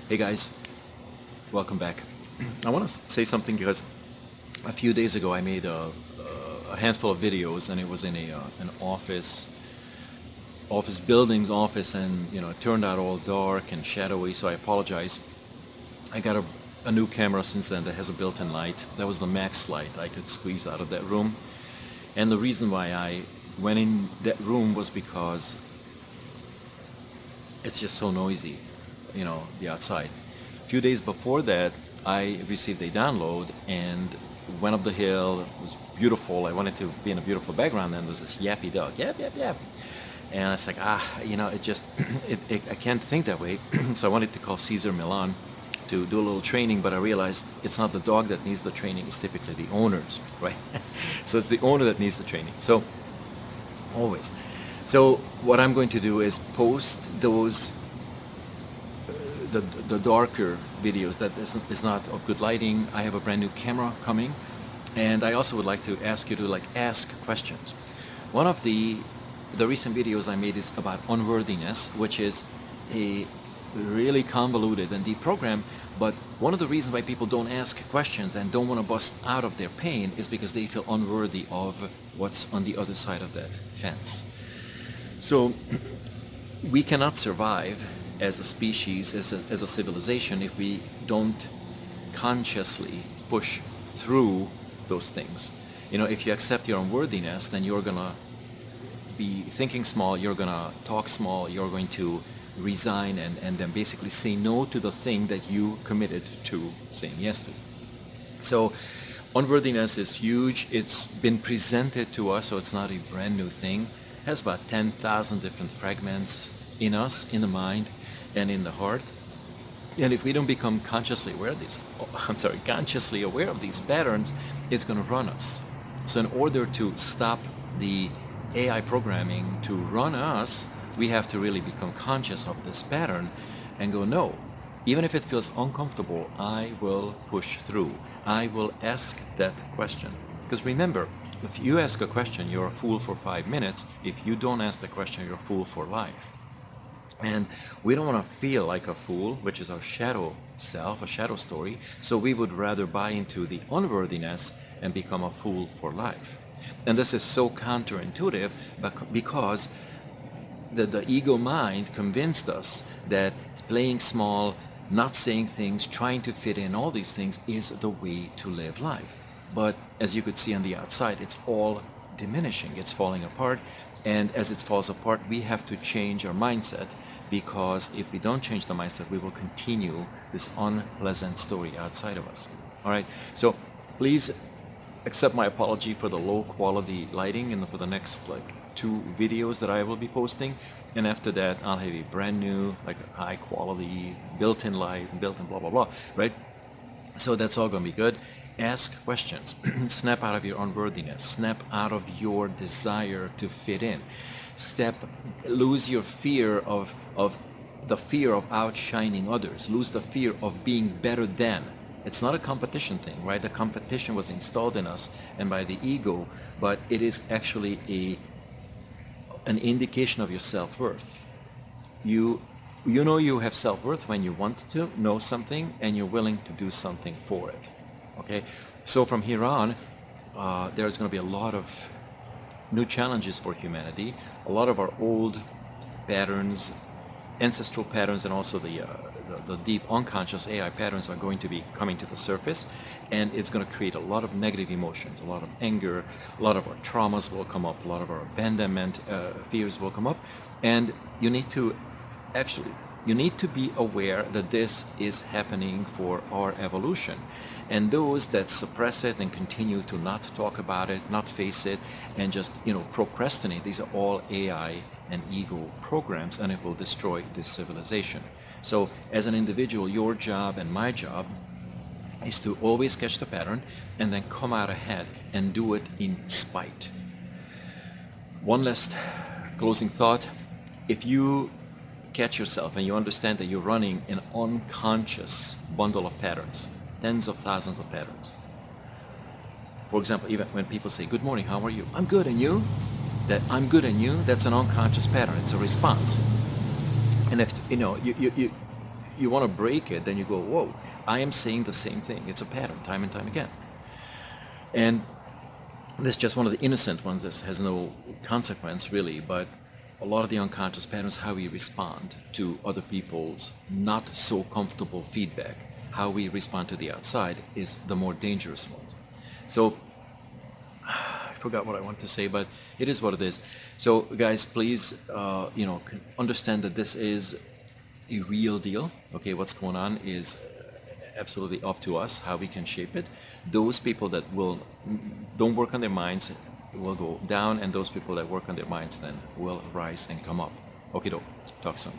Hey guys, welcome back. I want to say something because a few days ago I made a handful of videos, and it was in an office building's office, and it turned out all dark and shadowy. So I apologize. I got a new camera since then that has a built-in light. That was the max light I could squeeze out of that room. And the reason why I went in that room was because it's just so noisy, the outside. A few days before that, I received a download and went up the hill. It was beautiful. I wanted to be in a beautiful background, and there was this yappy dog, yap, yap, yap. And it's like, it just, I can't think that way. So I wanted to call Caesar Milan to do a little training, but I realized it's not the dog that needs the training, it's typically the owners, right? So it's the owner that needs the training. So, always. So what I'm going to do is post those the darker videos that is not of good lighting. I have a brand new camera coming, and I also would like to ask you to ask questions. One of the recent videos I made is about unworthiness, which is a really convoluted and deep program, but one of the reasons why people don't ask questions and don't want to bust out of their pain is because they feel unworthy of what's on the other side of that fence. So we cannot survive as a species, as a civilization, if we don't consciously push through those things. If you accept your unworthiness, then you're gonna be thinking small, you're gonna talk small, you're going to resign and then basically say no to the thing that you committed to saying yes to. So unworthiness is huge. It's been presented to us, so it's not a brand new thing. It has about 10,000 different fragments in us, in the mind and in the heart. And if we don't become consciously aware of these patterns, it's going to run us. So in order to stop the AI programming to run us, we have to really become conscious of this pattern and go, no, even if it feels uncomfortable, I will push through. I will ask that question. Because remember, if you ask a question, you're a fool for 5 minutes. If you don't ask the question, you're a fool for life. And we don't want to feel like a fool, which is our shadow self, a shadow story. So we would rather buy into the unworthiness and become a fool for life. And this is so counterintuitive because the ego mind convinced us that playing small, not saying things, trying to fit in, all these things is the way to live life. But as you could see on the outside, it's all diminishing, it's falling apart. And as it falls apart, we have to change our mindset, because if we don't change the mindset, we will continue this unpleasant story outside of us. All right, so please accept my apology for the low quality lighting and for the next 2 videos that I will be posting. And after that, I'll have a brand new, high quality, built-in light, built-in blah, blah, blah, right? So that's all gonna be good. Ask questions. Snap out of your unworthiness. Snap out of your desire to fit in. Lose your fear of the fear of outshining others. Lose the fear of being better than. It's not a competition thing, right? The competition was installed in us and by the ego, but it is actually an indication of your self-worth. You you have self-worth when you want to know something and you're willing to do something for it. Okay, so from here on, there's going to be a lot of new challenges for humanity. A lot of our old patterns, ancestral patterns, and also the deep unconscious AI patterns are going to be coming to the surface, and it's going to create a lot of negative emotions, a lot of anger, a lot of our traumas will come up, a lot of our abandonment fears will come up, and you need to be aware that this is happening for our evolution. And those that suppress it and continue to not talk about it, not face it, and just procrastinate, these are all AI and ego programs, and it will destroy this civilization. So as an individual, your job and my job is to always catch the pattern and then come out ahead and do it in spite. One last closing thought. If you catch yourself and you understand that you're running an unconscious bundle of patterns, tens of thousands of patterns. For example, even when people say, "Good morning, how are you?" "I'm good, and you?" That "I'm good and you," that's an unconscious pattern. It's a response. And if you want to break it, then you go, whoa, I am saying the same thing. It's a pattern, time and time again. And this is just one of the innocent ones that has no consequence really, but a lot of the unconscious patterns, how we respond to other people's not so comfortable feedback, how we respond to the outside, is the more dangerous ones. So I forgot what I want to say, but it is what it is. So guys, please, understand that this is a real deal. Okay, what's going on is absolutely up to us how we can shape it. Those people that don't work on their minds will go down, and those people that work on their minds then will rise and come up. Okay, talk soon.